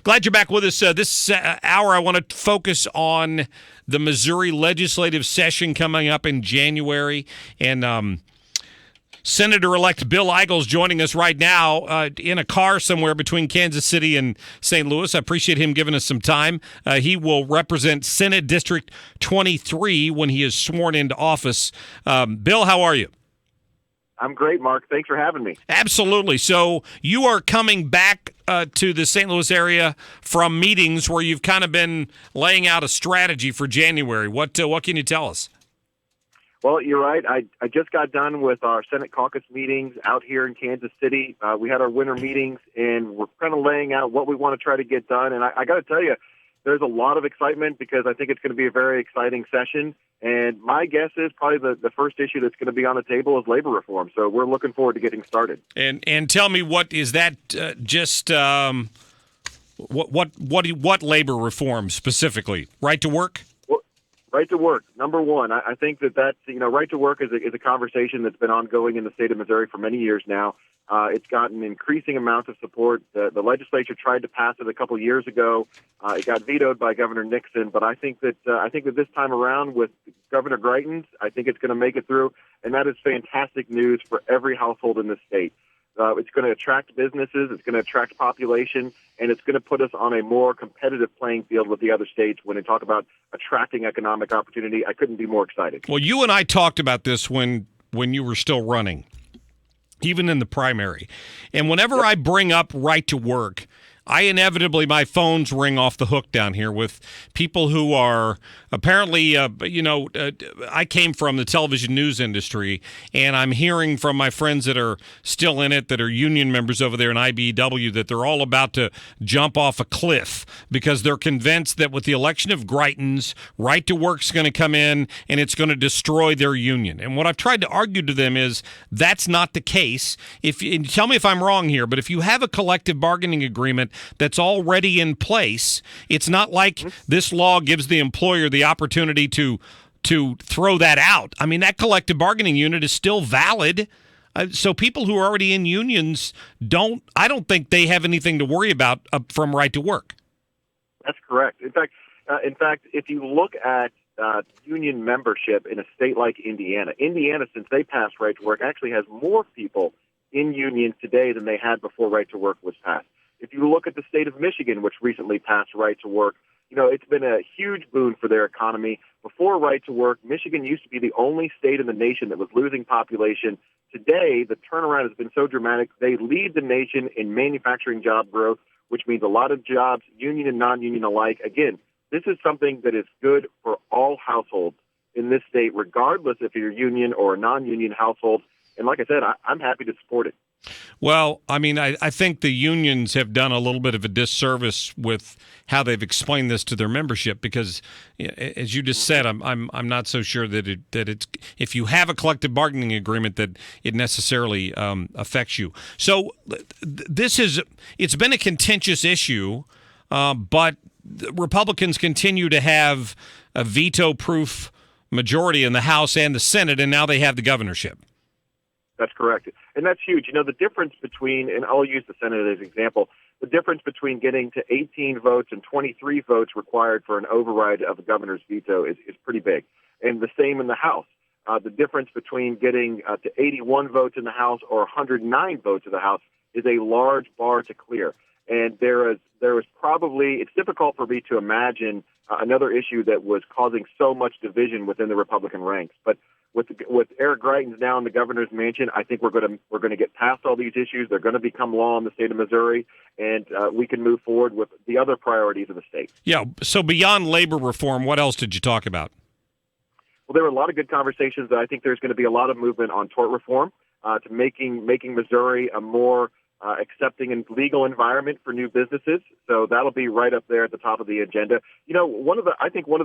glad you're back with us. This hour, I want to focus on the Missouri legislative session coming up in January. And Senator-elect Bill Eigle is joining us right now in a car somewhere between Kansas City and St. Louis. I appreciate him giving us some time. He will represent Senate District 23 when he is sworn into office. Bill, how are you? I'm great, Mark. Thanks for having me. Absolutely. So you are coming back to the St. Louis area from meetings where you've kind of been laying out a strategy for January. What can you tell us? Well, you're right. I just got done with our Senate Caucus meetings out here in Kansas City. We had our winter meetings, and we're kind of laying out what we want to try to get done. And I got to tell you, there's a lot of excitement because I think it's going to be a very exciting session. And my guess is probably the first issue that's going to be on the table is labor reform. So we're looking forward to getting started. And tell me, what is that? What labor reform specifically? Right to work? Well, right to work. Number one, I think that's right to work is a conversation that's been ongoing in the state of Missouri for many years now. It's gotten increasing amounts of support. The legislature tried to pass it a couple years ago. It got vetoed by Governor Nixon, but I think that this time around with Governor Greitens, I think it's going to make it through, and that is fantastic news for every household in the state. It's going to attract businesses, it's going to attract population, and it's going to put us on a more competitive playing field with the other states when they talk about attracting economic opportunity. I couldn't be more excited. Well, you and I talked about this when you were still running, even in the primary. And whenever I bring up right to work, inevitably my phones ring off the hook down here with people who are apparently, I came from the television news industry, and I'm hearing from my friends that are still in it, that are union members over there in IBEW, that they're all about to jump off a cliff because they're convinced that with the election of Greitens, right to work's going to come in and it's going to destroy their union. And what I've tried to argue to them is that's not the case. And tell me if I'm wrong here, but if you have a collective bargaining agreement that's already in place, it's not like this law gives the employer the opportunity to throw that out. I mean, that collective bargaining unit is still valid. So people who are already in unions I don't think they have anything to worry about from right to work. That's correct. In fact, if you look at union membership in a state like Indiana, since they passed right to work, actually has more people in unions today than they had before right to work was passed. If you look at the state of Michigan, which recently passed right to work, it's been a huge boon for their economy. Before right to work, Michigan used to be the only state in the nation that was losing population. Today, the turnaround has been so dramatic. They lead the nation in manufacturing job growth, which means a lot of jobs, union and non-union alike. Again, this is something that is good for all households in this state, regardless if you're union or a non-union household. And like I said, I'm happy to support it. Well, I mean, I think the unions have done a little bit of a disservice with how they've explained this to their membership because, as you just said, I'm not so sure that it's if you have a collective bargaining agreement that it necessarily affects you. So it's been a contentious issue, but Republicans continue to have a veto-proof majority in the House and the Senate, and now they have the governorship. That's correct. And that's huge. The difference between, and I'll use the Senate as an example, the difference between getting to 18 votes and 23 votes required for an override of the governor's veto is pretty big. And the same in the House. The difference between getting to 81 votes in the House or 109 votes in the House is a large bar to clear. And there is probably, it's difficult for me to imagine another issue that was causing so much division within the Republican ranks. But with Eric Greitens now in the governor's mansion, I think we're going to get past all these issues. They're going to become law in the state of Missouri, and we can move forward with the other priorities of the state. Yeah. So beyond labor reform, what else did you talk about? Well, there were a lot of good conversations. I think there's going to be a lot of movement on tort reform to making Missouri a more accepting and legal environment for new businesses. So that'll be right up there at the top of the agenda. One of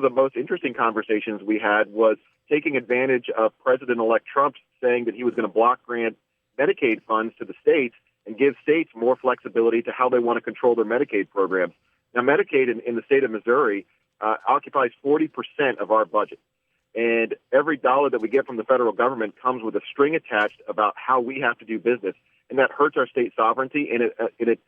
the most interesting conversations we had was taking advantage of President-elect Trump saying that he was going to block grant Medicaid funds to the states and give states more flexibility to how they want to control their Medicaid programs. Now, Medicaid in the state of Missouri occupies 40% of our budget. And every dollar that we get from the federal government comes with a string attached about how we have to do business. And that hurts our state sovereignty, and it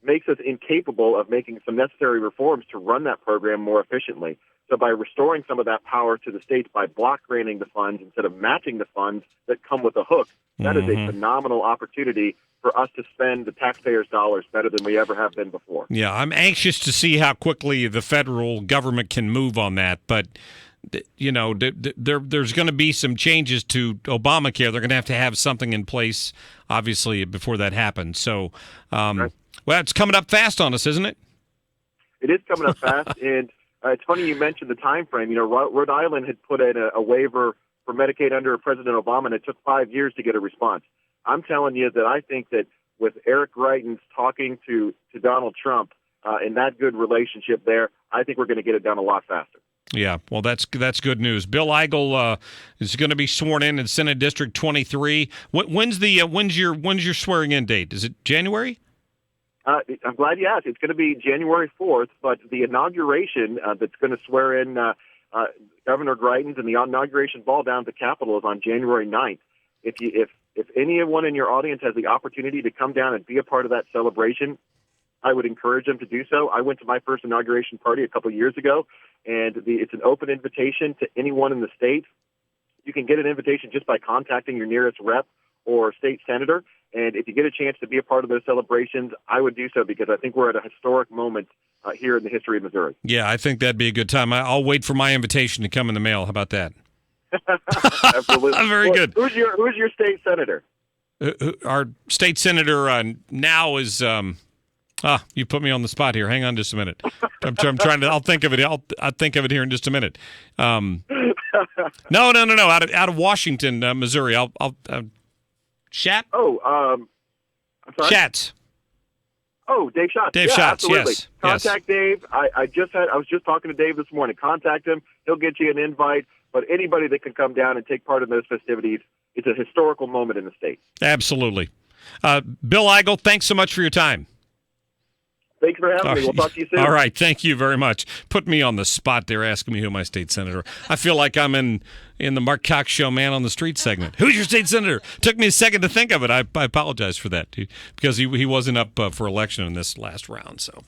makes us incapable of making some necessary reforms to run that program more efficiently. So by restoring some of that power to the states by block granting the funds instead of matching the funds that come with a hook, that is a phenomenal opportunity for us to spend the taxpayers' dollars better than we ever have been before. Yeah, I'm anxious to see how quickly the federal government can move on that. But, there's going to be some changes to Obamacare. They're going to have something in place, obviously, before that happens. So, Right. Well, it's coming up fast on us, isn't it? It is coming up fast, and it's funny you mentioned the time frame. Rhode Island had put in a waiver for Medicaid under President Obama, and it took 5 years to get a response. I'm telling you that I think that with Eric Greitens talking to Donald Trump and that good relationship there, I think we're going to get it done a lot faster. Yeah, well, that's good news. Bill Eigle is going to be sworn in Senate District 23. When's your swearing in date? Is it January? I'm glad you asked. It's going to be January 4th, but the inauguration that's going to swear in Governor Greitens and the inauguration ball down at the Capitol is on January 9th. If anyone in your audience has the opportunity to come down and be a part of that celebration, I would encourage them to do so. I went to my first inauguration party a couple of years ago, and it's an open invitation to anyone in the state. You can get an invitation just by contacting your nearest rep or state senator. And if you get a chance to be a part of those celebrations, I would do so because I think we're at a historic moment here in the history of Missouri. Yeah, I think that'd be a good time. I'll wait for my invitation to come in the mail. How about that? Absolutely. Very good. Who's your state senator? Our state senator now is. You put me on the spot here. Hang on just a minute. I'm trying to. I'll think of it. I'll think of it here in just a minute. No. Out of Washington, Missouri. I'll Shat? I'm sorry. Schatz. Oh, Dave Schatz. Dave yeah, Schatz. absolutely. Yes. Contact Dave. I was just talking to Dave this morning. Contact him. He'll get you an invite. But anybody that can come down and take part in those festivities, it's a historical moment in the state. Absolutely. Bill Eigle, thanks so much for your time. Thanks for having me. We'll talk to you soon. All right. Thank you very much. Put me on the spot there asking me who my state senator. I feel like I'm in the Mark Cox Show Man on the Street segment. Who's your state senator? Took me a second to think of it. I apologize for that because he wasn't up for election in this last round. So